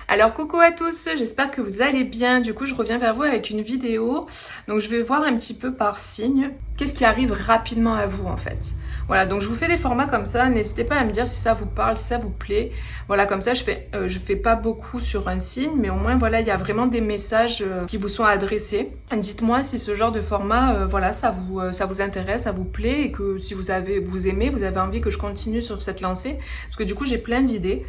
Alors coucou à tous, j'espère que vous allez bien. Du coup, je reviens vers vous avec une vidéo. Donc je vais voir un petit peu par signe qu'est-ce qui arrive rapidement à vous en fait. Voilà, donc je vous fais des formats comme ça. N'hésitez pas à me dire si ça vous parle, si ça vous plaît. Voilà, comme ça je fais pas beaucoup sur un signe, mais au moins voilà, il y a vraiment des messages qui vous sont adressés. Dites-moi si ce genre de format, voilà, ça vous intéresse, ça vous plaît et que si vous aimez, vous avez envie que je continue sur cette lancée, parce que du coup j'ai plein d'idées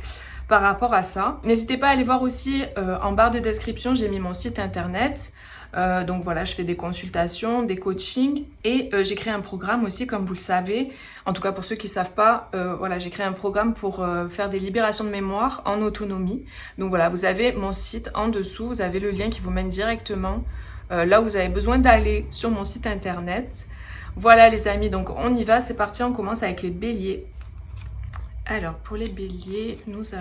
par rapport à ça. N'hésitez pas à aller voir aussi en barre de description, j'ai mis mon site internet. Donc voilà, je fais des consultations, des coachings et j'ai créé un programme aussi, comme vous le savez. En tout cas, pour ceux qui ne savent pas, voilà, j'ai créé un programme pour faire des libérations de mémoire en autonomie. Donc voilà, vous avez mon site en dessous, vous avez le lien qui vous mène directement là où vous avez besoin d'aller sur mon site internet. Voilà les amis, donc on y va, c'est parti, on commence avec les béliers. Alors, pour les béliers, nous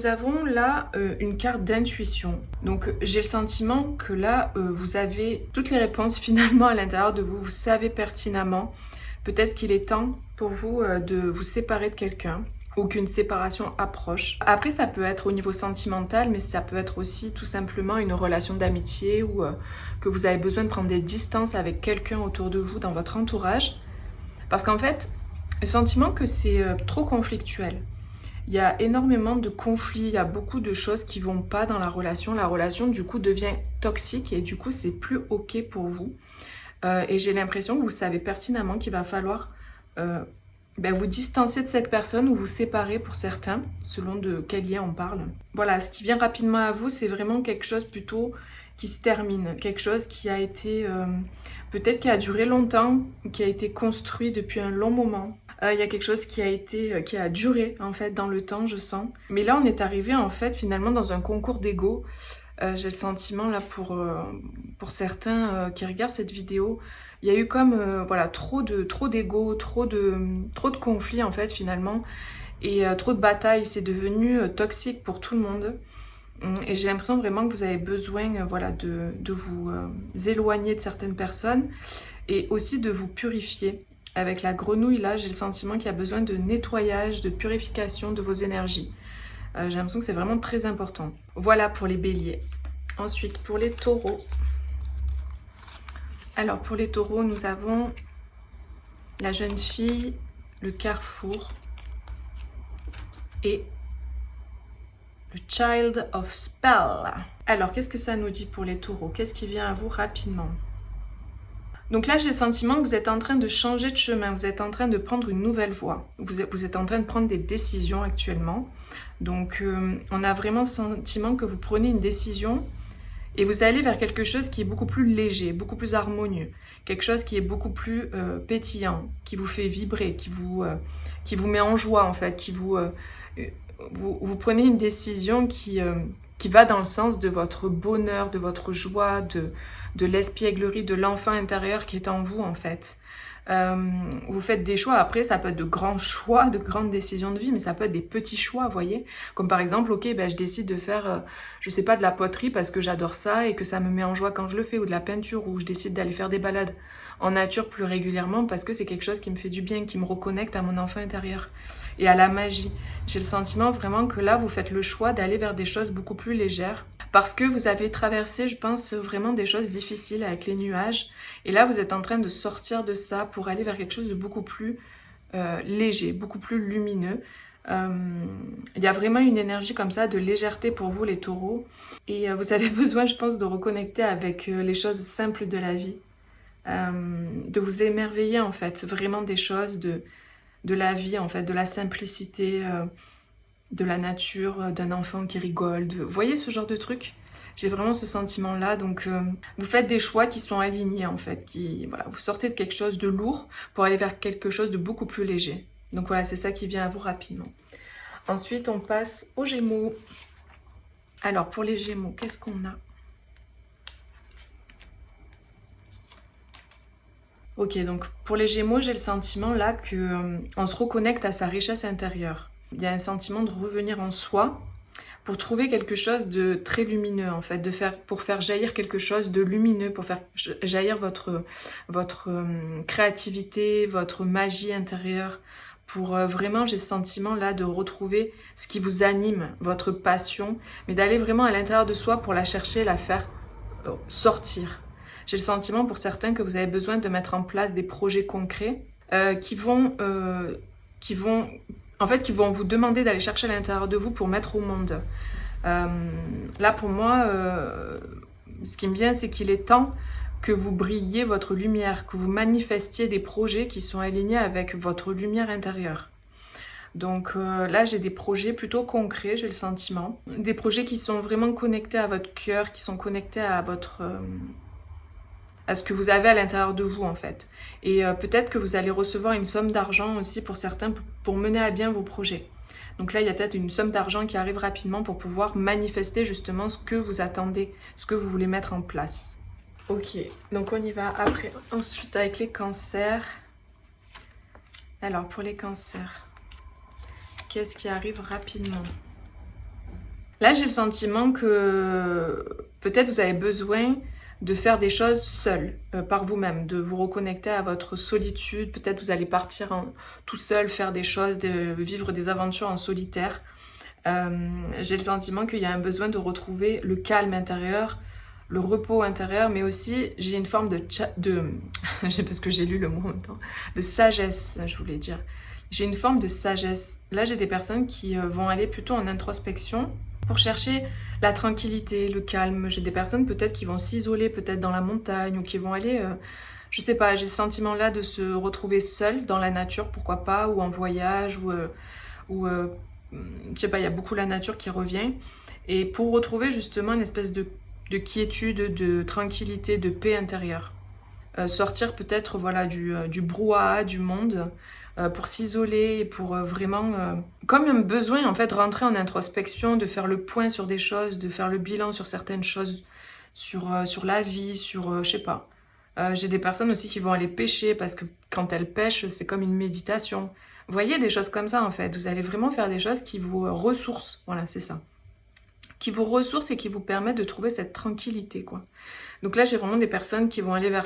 avons là une carte d'intuition. Donc, j'ai le sentiment que là, vous avez toutes les réponses finalement à l'intérieur de vous. Vous savez pertinemment. Peut-être qu'il est temps pour vous de vous séparer de quelqu'un ou qu'une séparation approche. Après, ça peut être au niveau sentimental, mais ça peut être aussi tout simplement une relation d'amitié ou que vous avez besoin de prendre des distances avec quelqu'un autour de vous, dans votre entourage. Parce qu'en fait, le sentiment que c'est trop conflictuel. Il y a énormément de conflits, il y a beaucoup de choses qui vont pas dans la relation. La relation, du coup, devient toxique et du coup, c'est plus OK pour vous. Et j'ai l'impression que vous savez pertinemment qu'il va falloir vous distancer de cette personne ou vous séparer pour certains, selon de quel lien on parle. Voilà, ce qui vient rapidement à vous, c'est vraiment quelque chose plutôt qui se termine, quelque chose qui a été peut-être qui a duré longtemps, qui a été construit depuis un long moment. Il y a quelque chose qui a duré en fait dans le temps, je sens. Mais là, on est arrivé en fait finalement dans un concours d'ego. J'ai le sentiment là pour certains qui regardent cette vidéo, il y a eu comme voilà trop d'ego, trop de conflits en fait finalement et trop de batailles. C'est devenu toxique pour tout le monde. Et j'ai l'impression vraiment que vous avez besoin voilà, de vous éloigner de certaines personnes et aussi de vous purifier. Avec la grenouille, là, j'ai le sentiment qu'il y a besoin de nettoyage, de purification de vos énergies. J'ai l'impression que c'est vraiment très important. Voilà pour les béliers. Ensuite, pour les taureaux. Alors, pour les taureaux, nous avons la jeune fille, le carrefour et le Child of Spell. Alors, qu'est-ce que ça nous dit pour les taureaux? Qu'est-ce qui vient à vous rapidement? Donc là, j'ai le sentiment que vous êtes en train de changer de chemin, vous êtes en train de prendre une nouvelle voie. Vous êtes en train de prendre des décisions actuellement. Donc, on a vraiment le sentiment que vous prenez une décision et vous allez vers quelque chose qui est beaucoup plus léger, beaucoup plus harmonieux. Quelque chose qui est beaucoup plus pétillant, qui vous fait vibrer, qui vous met en joie en fait, vous prenez une décision qui va dans le sens de votre bonheur, de votre joie, de l'espièglerie, de l'enfant intérieur qui est en vous en fait. Vous faites des choix, après ça peut être de grands choix, de grandes décisions de vie, mais ça peut être des petits choix, vous voyez. Comme par exemple, ok, je décide de faire, je sais pas, de la poterie parce que j'adore ça et que ça me met en joie quand je le fais, ou de la peinture, ou je décide d'aller faire des balades en nature plus régulièrement parce que c'est quelque chose qui me fait du bien, qui me reconnecte à mon enfant intérieur et à la magie. J'ai le sentiment vraiment que là, vous faites le choix d'aller vers des choses beaucoup plus légères parce que vous avez traversé, je pense, vraiment des choses difficiles avec les nuages. Et là, vous êtes en train de sortir de ça pour aller vers quelque chose de beaucoup plus léger, beaucoup plus lumineux. Il y a vraiment une énergie comme ça de légèreté pour vous, les taureaux. Et vous avez besoin, je pense, de reconnecter avec les choses simples de la vie. De vous émerveiller, en fait, vraiment des choses de la vie, en fait, de la simplicité, de la nature, d'un enfant qui rigole. Vous voyez ce genre de truc? J'ai vraiment ce sentiment-là. Donc, vous faites des choix qui sont alignés, en fait. Voilà, vous sortez de quelque chose de lourd pour aller vers quelque chose de beaucoup plus léger. Donc voilà, c'est ça qui vient à vous rapidement. Ensuite, on passe aux Gémeaux. Alors, pour les Gémeaux, qu'est-ce qu'on a? Ok, donc pour les Gémeaux, j'ai le sentiment là qu'on se reconnecte à sa richesse intérieure. Il y a un sentiment de revenir en soi pour trouver quelque chose de très lumineux en fait, pour faire jaillir quelque chose de lumineux, pour faire jaillir votre créativité, votre magie intérieure, pour vraiment, j'ai ce sentiment là de retrouver ce qui vous anime, votre passion, mais d'aller vraiment à l'intérieur de soi pour la chercher, la faire sortir. J'ai le sentiment pour certains que vous avez besoin de mettre en place des projets concrets qui vont vous demander d'aller chercher à l'intérieur de vous pour mettre au monde. Là pour moi, ce qui me vient, c'est qu'il est temps que vous brilliez votre lumière, que vous manifestiez des projets qui sont alignés avec votre lumière intérieure. Donc là, j'ai des projets plutôt concrets, j'ai le sentiment. Des projets qui sont vraiment connectés à votre cœur, qui sont connectés à à ce que vous avez à l'intérieur de vous, en fait. Et peut-être que vous allez recevoir une somme d'argent aussi pour certains pour mener à bien vos projets. Donc là, il y a peut-être une somme d'argent qui arrive rapidement pour pouvoir manifester justement ce que vous attendez, ce que vous voulez mettre en place. Ok, donc on y va après. Ensuite, avec les cancers. Alors, pour les cancers, qu'est-ce qui arrive rapidement? Là, j'ai le sentiment que peut-être vous avez besoin de faire des choses seul, par vous-même, de vous reconnecter à votre solitude. Peut-être vous allez partir tout seul, faire des choses, vivre des aventures en solitaire. J'ai le sentiment qu'il y a un besoin de retrouver le calme intérieur, le repos intérieur, mais aussi j'ai une forme parce que j'ai lu le mot en même temps, de sagesse, je voulais dire. J'ai une forme de sagesse. Là, j'ai des personnes qui vont aller plutôt en introspection pour chercher la tranquillité, le calme. J'ai des personnes peut-être qui vont s'isoler peut-être dans la montagne ou qui vont aller, je sais pas, j'ai ce sentiment-là de se retrouver seul dans la nature, pourquoi pas, ou en voyage, ou je sais pas, il y a beaucoup la nature qui revient. Et pour retrouver justement une espèce de quiétude, de tranquillité, de paix intérieure. Sortir peut-être voilà, du brouhaha du monde pour s'isoler, pour vraiment... comme un besoin en fait, rentrer en introspection, de faire le point sur des choses, de faire le bilan sur certaines choses, sur la vie, sur... je sais pas. J'ai des personnes aussi qui vont aller pêcher parce que quand elles pêchent, c'est comme une méditation. Vous voyez, des choses comme ça en fait. Vous allez vraiment faire des choses qui vous ressourcent. Voilà, c'est ça. Qui vous ressourcent et qui vous permettent de trouver cette tranquillité, quoi. Donc là, j'ai vraiment des personnes qui vont aller vers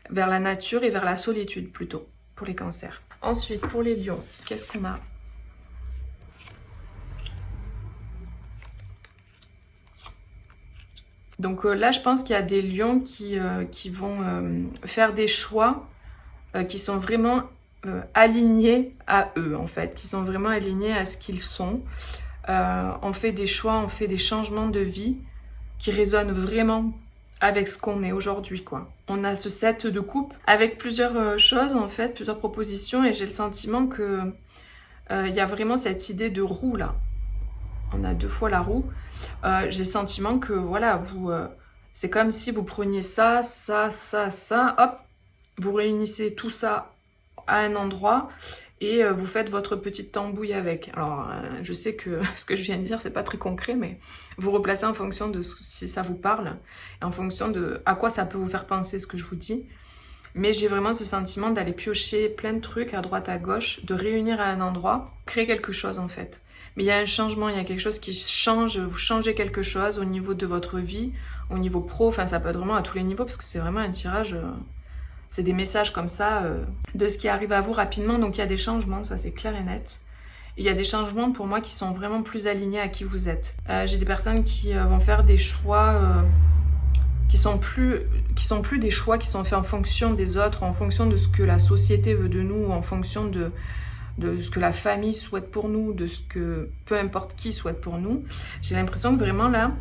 la nature et vers la solitude, plutôt, pour les cancers. Ensuite, pour les lions, qu'est-ce qu'on a? Donc là, je pense qu'il y a des lions qui vont faire des choix qui sont vraiment alignés à eux, en fait, qui sont vraiment alignés à ce qu'ils sont. On fait des choix, on fait des changements de vie qui résonnent vraiment avec ce qu'on est aujourd'hui, quoi. On a ce set de coupe avec plusieurs choses, en fait, plusieurs propositions, et j'ai le sentiment que il y a vraiment cette idée de roue, là. On a 2 fois la roue. J'ai le sentiment que, voilà, c'est comme si vous preniez ça, hop, vous réunissez tout ça à un endroit, et vous faites votre petite tambouille avec. Alors, je sais que ce que je viens de dire, c'est pas très concret, mais vous replacez en fonction de si ça vous parle, et en fonction de à quoi ça peut vous faire penser ce que je vous dis. Mais j'ai vraiment ce sentiment d'aller piocher plein de trucs à droite, à gauche, de réunir à un endroit, créer quelque chose en fait. Mais il y a un changement, il y a quelque chose qui change, vous changez quelque chose au niveau de votre vie, au niveau pro, enfin ça peut être vraiment à tous les niveaux, parce que c'est vraiment un tirage... C'est des messages comme ça de ce qui arrive à vous rapidement. Donc il y a des changements, ça c'est clair et net. Et il y a des changements pour moi qui sont vraiment plus alignés à qui vous êtes. J'ai des personnes qui vont faire des choix qui sont plus des choix qui sont faits en fonction des autres, en fonction de ce que la société veut de nous, en fonction de ce que la famille souhaite pour nous, de ce que peu importe qui souhaite pour nous. J'ai l'impression que vraiment là,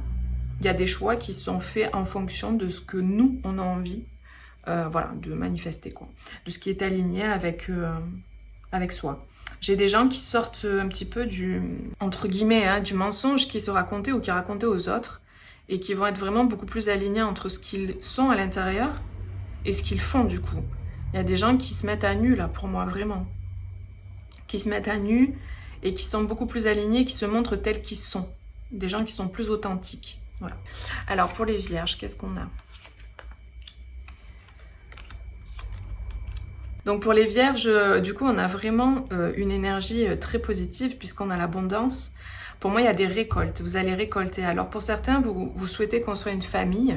il y a des choix qui sont faits en fonction de ce que nous, on a envie. Voilà, de manifester, quoi. De ce qui est aligné avec soi. J'ai des gens qui sortent un petit peu entre guillemets, hein, du mensonge qui se racontaient ou qui racontaient aux autres, et qui vont être vraiment beaucoup plus alignés entre ce qu'ils sont à l'intérieur et ce qu'ils font, du coup. Il y a des gens qui se mettent à nu, là, pour moi, vraiment. Qui se mettent à nu et qui sont beaucoup plus alignés, qui se montrent tels qu'ils sont. Des gens qui sont plus authentiques. Voilà. Alors, pour les vierges, qu'est-ce qu'on a ? Donc pour les vierges, du coup, on a vraiment une énergie très positive puisqu'on a l'abondance. Pour moi, il y a des récoltes. Vous allez récolter. Alors pour certains, vous souhaitez construire une famille.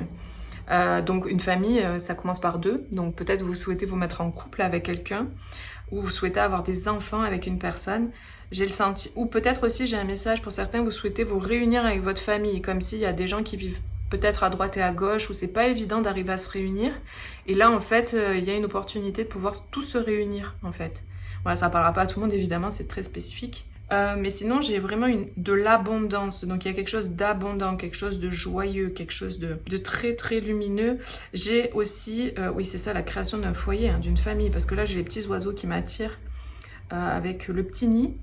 Donc une famille, ça commence par deux. Donc peut-être vous souhaitez vous mettre en couple avec quelqu'un ou vous souhaitez avoir des enfants avec une personne. J'ai le senti, ou peut-être aussi j'ai un message pour certains, vous souhaitez vous réunir avec votre famille, comme s'il y a des gens qui vivent peut-être à droite et à gauche où c'est pas évident d'arriver à se réunir. Et là en fait, il y a une opportunité de pouvoir tous se réunir en fait. Voilà, ça parlera pas à tout le monde évidemment, c'est très spécifique. Mais sinon, j'ai vraiment de l'abondance. Donc, il y a quelque chose d'abondant, quelque chose de joyeux, quelque chose de très, très lumineux. J'ai aussi, oui, c'est ça, la création d'un foyer, hein, d'une famille. Parce que là, j'ai les petits oiseaux qui m'attirent avec le petit nid.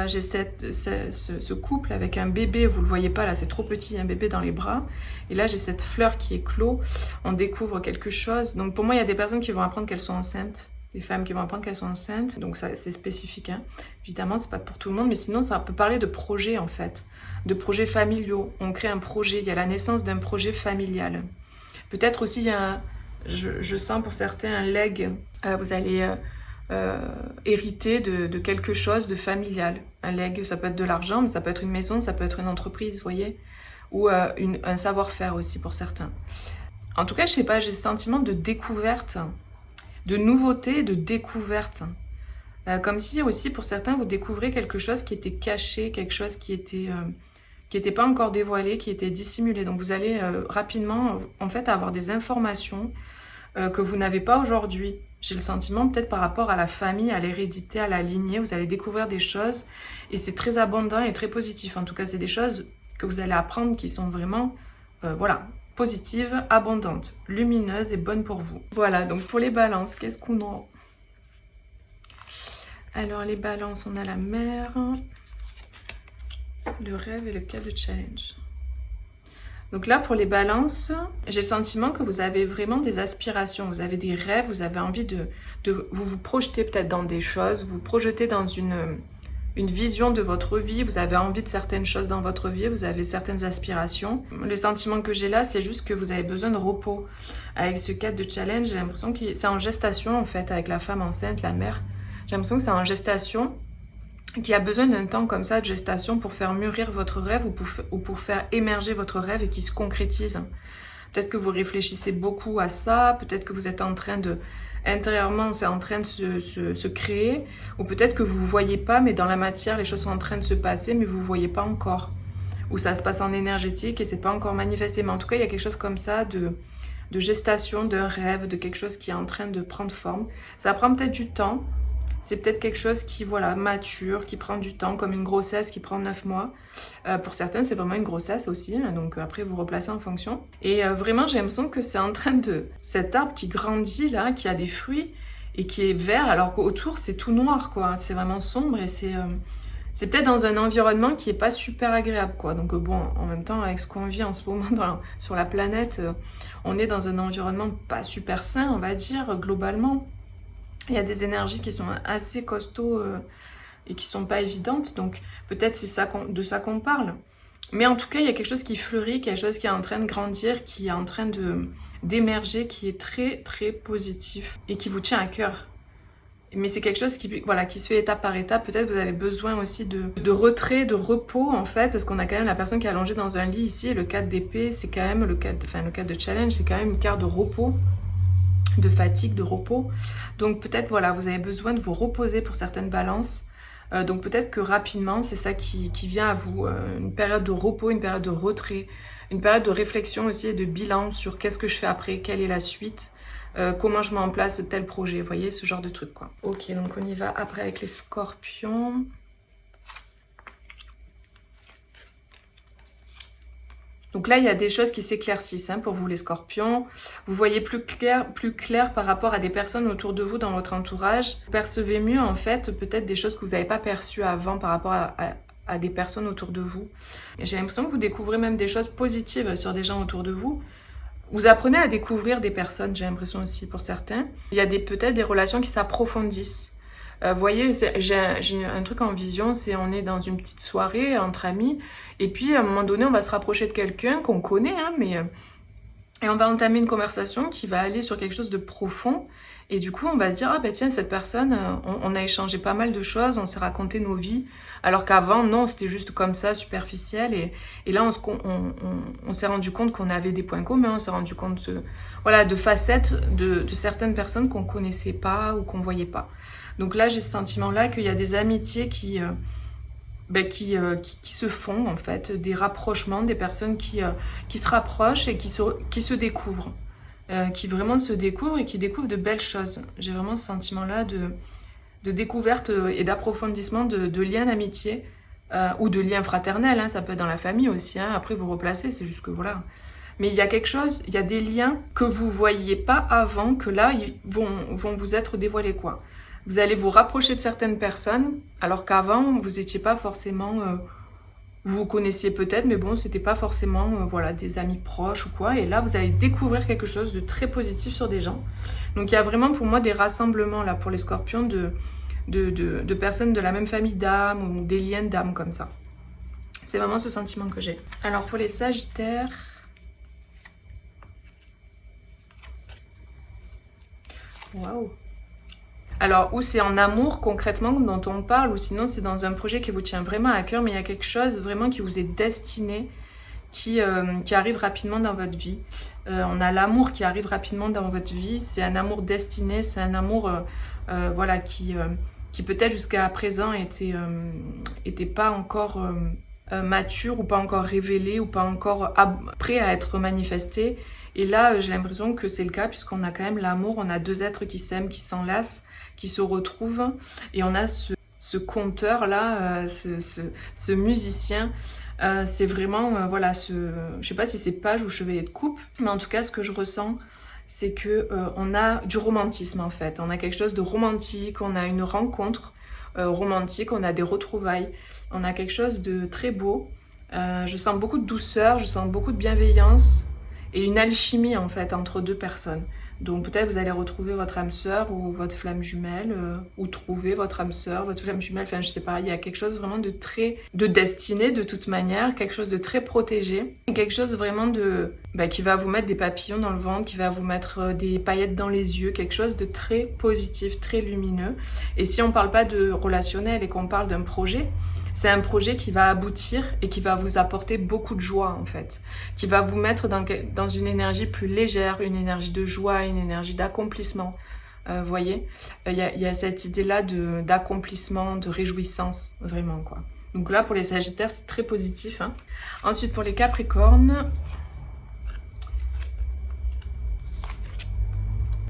J'ai ce couple avec un bébé, vous le voyez pas là, c'est trop petit, un bébé dans les bras. Et là, j'ai cette fleur qui éclot. On découvre quelque chose. Donc, pour moi, il y a des personnes qui vont apprendre qu'elles sont enceintes. Des femmes qui vont apprendre qu'elles sont enceintes, donc ça c'est spécifique, hein. Évidemment c'est pas pour tout le monde, mais sinon ça peut parler de projets en fait, de projets familiaux. On crée un projet, il y a la naissance d'un projet familial. Peut-être aussi il y a, je sens pour certains un legs, vous allez hériter de quelque chose de familial. Un legs, ça peut être de l'argent, mais ça peut être une maison, ça peut être une entreprise, vous voyez, ou un savoir-faire aussi pour certains. En tout cas, je sais pas, j'ai ce sentiment de découverte, de nouveauté, de découverte. Comme si aussi pour certains vous découvrez quelque chose qui était caché, quelque chose qui était pas encore dévoilé, qui était dissimulé. Donc vous allez rapidement en fait avoir des informations que vous n'avez pas aujourd'hui. J'ai le sentiment peut-être par rapport à la famille, à l'hérédité, à la lignée, vous allez découvrir des choses et c'est très abondant et très positif. En tout cas, c'est des choses que vous allez apprendre qui sont vraiment, voilà, positive, abondante, lumineuse et bonne pour vous. Voilà, donc pour les balances, qu'est-ce qu'on a? Alors les balances, on a la mer, le rêve et le cas de challenge. Donc là, pour les balances, j'ai le sentiment que vous avez vraiment des aspirations, vous avez des rêves, vous avez envie de vous projeter peut-être dans des choses, vous projetez dans une vision de votre vie, vous avez envie de certaines choses dans votre vie, vous avez certaines aspirations. Le sentiment que j'ai là, c'est juste que vous avez besoin de repos. Avec ce cadre de challenge, j'ai l'impression que c'est en gestation en fait, avec la femme enceinte, la mère. J'ai l'impression que c'est en gestation, qui a besoin d'un temps comme ça de gestation pour faire mûrir votre rêve ou pour faire émerger votre rêve et qui se concrétise. Peut-être que vous réfléchissez beaucoup à ça, peut-être que vous êtes en train de... Intérieurement, c'est en train de se créer, ou peut-être que vous ne voyez pas, mais dans la matière, les choses sont en train de se passer, mais vous ne voyez pas encore. Ou ça se passe en énergétique et c'est pas encore manifesté. Mais en tout cas, il y a quelque chose comme ça de gestation, d'un rêve, de quelque chose qui est en train de prendre forme. Ça prend peut-être du temps. C'est peut-être quelque chose qui, voilà, mature, qui prend du temps, comme une grossesse qui prend 9 mois. Pour certains, c'est vraiment une grossesse aussi, hein, donc après, vous replacez en fonction. Et vraiment, j'ai l'impression que c'est en train de... Cet arbre qui grandit, là, qui a des fruits, et qui est vert, alors qu'autour, c'est tout noir, quoi. C'est vraiment sombre, et c'est peut-être dans un environnement qui est pas super agréable, quoi. Donc bon, en même temps, avec ce qu'on vit en ce moment sur la planète, on est dans un environnement pas super sain, on va dire, globalement. Il y a des énergies qui sont assez costauds et qui sont pas évidentes, donc peut-être c'est de ça qu'on parle. Mais en tout cas, il y a quelque chose qui fleurit, quelque chose qui est en train de grandir, qui est en train d'émerger, qui est très très positif et qui vous tient à cœur. Mais c'est quelque chose qui, voilà, qui se fait étape par étape. Peut-être vous avez besoin aussi de retrait, de repos en fait, parce qu'on a quand même la personne qui est allongée dans un lit ici, et le cadre d'épée, c'est quand même le cadre de challenge, c'est quand même une carte de repos, de fatigue, de repos. Donc peut-être, voilà, vous avez besoin de vous reposer pour certaines balances. Donc peut-être que rapidement, c'est ça qui vient à vous. Une période de repos, une période de retrait, une période de réflexion aussi et de bilan sur qu'est-ce que je fais après, quelle est la suite, comment je mets en place tel projet, vous voyez, ce genre de truc, quoi. Ok, donc on y va après avec les scorpions. Donc là, il y a des choses qui s'éclaircissent, hein, pour vous les scorpions. Vous voyez plus clair par rapport à des personnes autour de vous dans votre entourage. Vous percevez mieux en fait peut-être des choses que vous n'avez pas perçues avant par rapport à des personnes autour de vous. J'ai l'impression que vous découvrez même des choses positives sur des gens autour de vous. Vous apprenez à découvrir des personnes, j'ai l'impression aussi pour certains. Il y a peut-être des relations qui s'approfondissent. Vous voyez, j'ai un truc en vision, c'est on est dans une petite soirée entre amis, et puis à un moment donné, on va se rapprocher de quelqu'un qu'on connaît, hein, mais Et on va entamer une conversation qui va aller sur quelque chose de profond. Et du coup, on va se dire, ah ben tiens, cette personne, on a échangé pas mal de choses, on s'est raconté nos vies. Alors qu'avant, non, c'était juste comme ça, superficiel. Et là, on s'est rendu compte qu'on avait des points communs, on s'est rendu compte voilà, de facettes de certaines personnes qu'on connaissait pas ou qu'on voyait pas. Donc là, j'ai ce sentiment-là qu'il y a des amitiés qui se font, en fait, des rapprochements, des personnes qui se rapprochent et qui se découvrent. Qui vraiment se découvrent et qui découvrent de belles choses. J'ai vraiment ce sentiment-là de découverte et d'approfondissement de liens d'amitié ou de liens fraternels, hein, ça peut être dans la famille aussi, hein, après vous replacez, c'est juste que voilà. Mais il y a quelque chose, il y a des liens que vous voyiez pas avant, que là, ils vont vous être dévoilés, quoi. Vous allez vous rapprocher de certaines personnes, alors qu'avant, vous n'étiez pas forcément... vous vous connaissiez peut-être, mais bon, c'était pas forcément voilà, des amis proches ou quoi. Et là, vous allez découvrir quelque chose de très positif sur des gens. Donc, il y a vraiment pour moi des rassemblements là pour les scorpions de personnes de la même famille d'âme ou des liens d'âme comme ça. C'est vraiment ce sentiment que j'ai. Alors, pour les sagittaires... Waouh! Alors, ou c'est en amour concrètement dont on parle, ou sinon c'est dans un projet qui vous tient vraiment à cœur, mais il y a quelque chose vraiment qui vous est destiné, qui arrive rapidement dans votre vie. On a l'amour qui arrive rapidement dans votre vie, c'est un amour destiné, c'est un amour voilà, qui peut-être jusqu'à présent était pas encore mature, ou pas encore révélé, ou pas encore prêt à être manifesté. Et là, j'ai l'impression que c'est le cas, puisqu'on a quand même l'amour, on a deux êtres qui s'aiment, qui s'enlacent, qui se retrouvent, et on a ce conteur-là, ce musicien, c'est vraiment, voilà, je sais pas si c'est page ou chevalet de coupe, mais en tout cas, ce que je ressens, c'est que on a du romantisme, en fait. On a quelque chose de romantique, on a une rencontre romantique, on a des retrouvailles, on a quelque chose de très beau. Je sens beaucoup de douceur, je sens beaucoup de bienveillance, et une alchimie en fait entre deux personnes. Donc peut-être vous allez retrouver votre âme sœur ou votre flamme jumelle, ou trouver votre âme sœur, votre flamme jumelle, enfin je sais pas, il y a quelque chose vraiment de destiné de toute manière, quelque chose de très protégé, quelque chose vraiment qui va vous mettre des papillons dans le ventre, qui va vous mettre des paillettes dans les yeux, quelque chose de très positif, très lumineux. Et si on parle pas de relationnel et qu'on parle d'un projet, c'est un projet qui va aboutir et qui va vous apporter beaucoup de joie en fait, qui va vous mettre dans une énergie plus légère, une énergie de joie, une énergie d'accomplissement. Vous voyez, il y a cette idée-là d'accomplissement, de réjouissance, vraiment quoi. Donc là pour les Sagittaires c'est très positif, hein. Ensuite pour les Capricornes,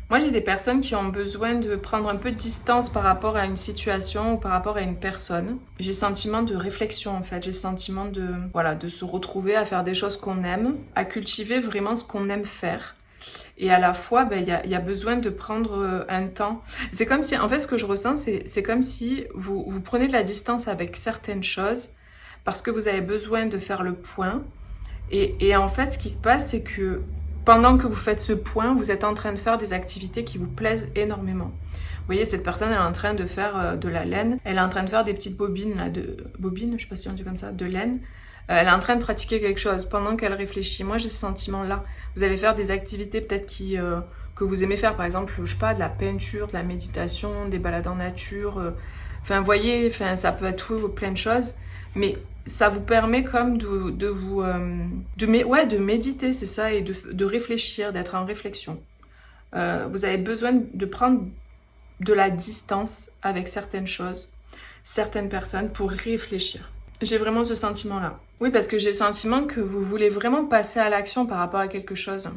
moi, j'ai des personnes qui ont besoin de prendre un peu de distance par rapport à une situation ou par rapport à une personne. J'ai le sentiment de réflexion, en fait. J'ai le sentiment de se retrouver à faire des choses qu'on aime, à cultiver vraiment ce qu'on aime faire. Et à la fois, y a besoin de prendre un temps. C'est comme si, en fait, ce que je ressens, c'est comme si vous prenez de la distance avec certaines choses parce que vous avez besoin de faire le point. Et en fait, ce qui se passe, c'est que pendant que vous faites ce point, vous êtes en train de faire des activités qui vous plaisent énormément. Vous voyez, cette personne, elle est en train de faire de la laine. Elle est en train de faire des petites bobines, là, bobines, je sais pas si on dit comme ça, de laine. Elle est en train de pratiquer quelque chose pendant qu'elle réfléchit. Moi, j'ai ce sentiment-là. Vous allez faire des activités peut-être que vous aimez faire. Par exemple, je sais pas, de la peinture, de la méditation, des balades en nature. Enfin, vous voyez, ça peut être plein de choses. Mais ça vous permet comme de méditer, c'est ça, et de réfléchir, d'être en réflexion. Vous avez besoin de prendre de la distance avec certaines choses, certaines personnes pour réfléchir. J'ai vraiment ce sentiment-là. Oui, parce que j'ai le sentiment que vous voulez vraiment passer à l'action par rapport à quelque chose.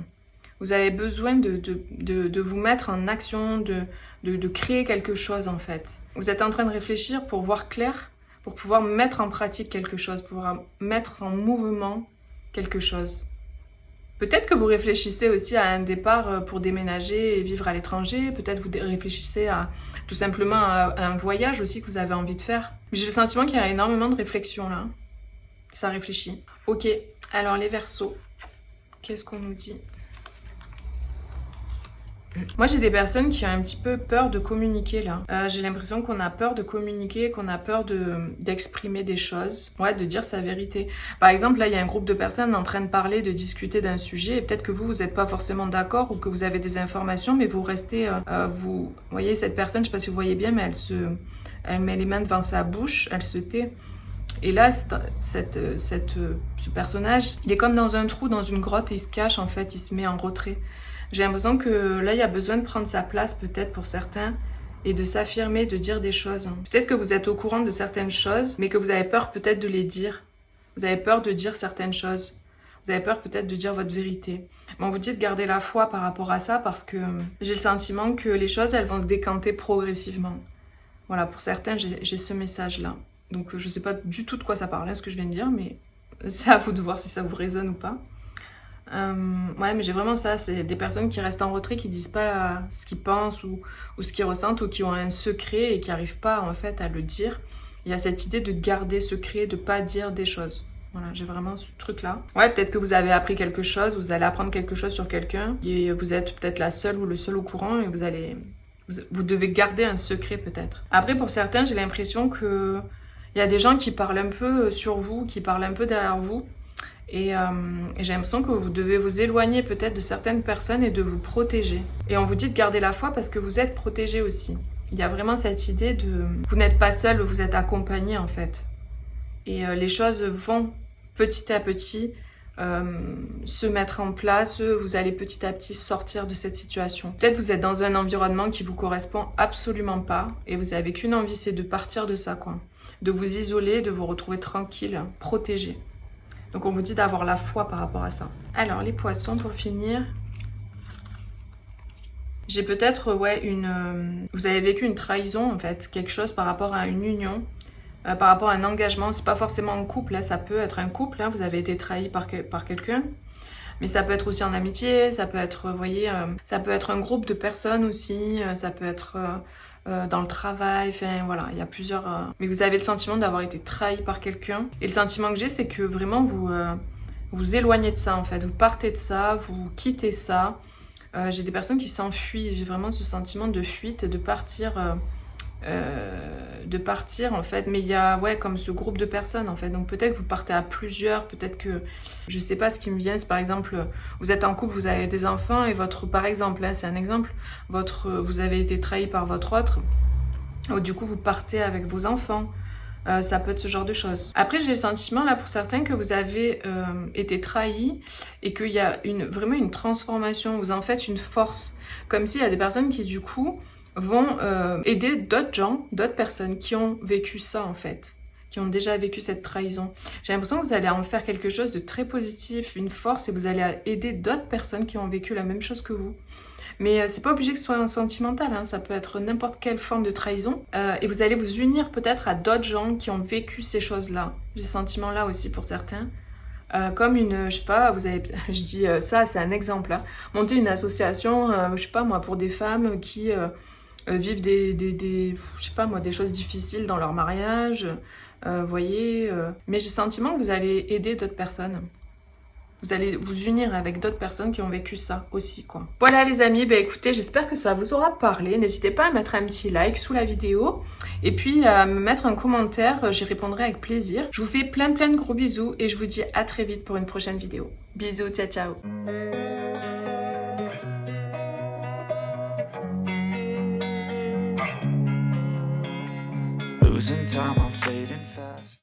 Vous avez besoin de vous mettre en action, de créer quelque chose en fait. Vous êtes en train de réfléchir pour voir clair, pour pouvoir mettre en pratique quelque chose, pour pouvoir mettre en mouvement quelque chose. Peut-être que vous réfléchissez aussi à un départ pour déménager et vivre à l'étranger. Peut-être vous réfléchissez à tout simplement à un voyage aussi que vous avez envie de faire. J'ai le sentiment qu'il y a énormément de réflexion là. Ça réfléchit. Ok, alors les Verseaux, qu'est-ce qu'on nous dit ? Moi, j'ai des personnes qui ont un petit peu peur de communiquer là. J'ai l'impression qu'on a peur de communiquer, qu'on a peur d'exprimer des choses, ouais, de dire sa vérité. Par exemple, là, il y a un groupe de personnes en train de parler, de discuter d'un sujet, et peut-être que vous n'êtes pas forcément d'accord ou que vous avez des informations, mais vous restez, vous voyez cette personne, je sais pas si vous voyez bien, mais elle met les mains devant sa bouche, elle se tait. Et là, ce personnage, il est comme dans un trou, dans une grotte, et il se cache, en fait, il se met en retrait. J'ai l'impression que là, il y a besoin de prendre sa place, peut-être pour certains, et de s'affirmer, de dire des choses. Peut-être que vous êtes au courant de certaines choses, mais que vous avez peur peut-être de les dire. Vous avez peur de dire certaines choses. Vous avez peur peut-être de dire votre vérité. Mais on vous dit de garder la foi par rapport à ça, parce que j'ai le sentiment que les choses, elles vont se décanter progressivement. Voilà, pour certains, j'ai ce message-là. Donc je sais pas du tout de quoi ça parle, ce que je viens de dire, mais c'est à vous de voir si ça vous résonne ou pas. Ouais, mais j'ai vraiment ça, c'est des personnes qui restent en retrait, qui disent pas ce qu'ils pensent ou ce qu'ils ressentent, ou qui ont un secret et qui n'arrivent pas en fait à le dire. Il y a cette idée de garder secret, de pas dire des choses. Voilà, j'ai vraiment ce truc-là. Ouais, peut-être que vous avez appris quelque chose, vous allez apprendre quelque chose sur quelqu'un, et vous êtes peut-être la seule ou le seul au courant, et vous devez garder un secret peut-être. Après, pour certains, j'ai l'impression que il y a des gens qui parlent un peu sur vous, qui parlent un peu derrière vous. Et j'ai l'impression que vous devez vous éloigner peut-être de certaines personnes et de vous protéger. Et on vous dit de garder la foi parce que vous êtes protégé aussi. Il y a vraiment cette idée de... Vous n'êtes pas seul, vous êtes accompagné en fait. Et les choses vont petit à petit se mettre en place. Vous allez petit à petit sortir de cette situation. Peut-être vous êtes dans un environnement qui vous correspond absolument pas. Et vous avez qu'une envie, c'est de partir de ça, quoi. De vous isoler, de vous retrouver tranquille, protégé. Donc on vous dit d'avoir la foi par rapport à ça. Alors les poissons, pour finir. J'ai peut-être, vous avez vécu une trahison en fait, quelque chose par rapport à une union, par rapport à un engagement. C'est pas forcément un couple, là, ça peut être un couple, hein, vous avez été trahi par quelqu'un. Mais ça peut être aussi en amitié, ça peut être, vous voyez, ça peut être un groupe de personnes aussi, ça peut être dans le travail, enfin voilà, il y a plusieurs... Mais vous avez le sentiment d'avoir été trahi par quelqu'un. Et le sentiment que j'ai, c'est que vraiment vous vous éloignez de ça en fait, vous partez de ça, vous quittez ça. J'ai des personnes qui s'enfuient, j'ai vraiment ce sentiment de fuite, de partir en fait, mais il y a comme ce groupe de personnes en fait, donc peut-être que vous partez à plusieurs, peut-être que je sais pas, ce qui me vient c'est par exemple vous êtes en couple, vous avez des enfants et par exemple là c'est un exemple, vous avez été trahi par votre autre, du coup vous partez avec vos enfants. Ça peut être ce genre de choses. Après, j'ai le sentiment là pour certains que vous avez été trahis et qu'il y a vraiment une transformation. Vous en faites une force. Comme s'il y a des personnes qui du coup vont aider d'autres gens, d'autres personnes qui ont vécu ça en fait, qui ont déjà vécu cette trahison. J'ai l'impression que vous allez en faire quelque chose de très positif, une force, et vous allez aider d'autres personnes qui ont vécu la même chose que vous. Mais c'est pas obligé que ce soit sentimental, hein. Ça peut être n'importe quelle forme de trahison. Et vous allez vous unir peut-être à d'autres gens qui ont vécu ces choses-là. J'ai ce sentiment-là aussi pour certains. Comme je sais pas, je dis ça, c'est un exemple. Hein. Monter une association, je sais pas moi, pour des femmes qui vivent je sais pas moi, des choses difficiles dans leur mariage. Voyez. Mais j'ai le sentiment que vous allez aider d'autres personnes. Vous allez vous unir avec d'autres personnes qui ont vécu ça aussi, quoi. Voilà les amis, écoutez, j'espère que ça vous aura parlé. N'hésitez pas à mettre un petit like sous la vidéo et puis à me mettre un commentaire, j'y répondrai avec plaisir. Je vous fais plein de gros bisous et je vous dis à très vite pour une prochaine vidéo. Bisous, ciao ciao. Losing time, I'm fading fast.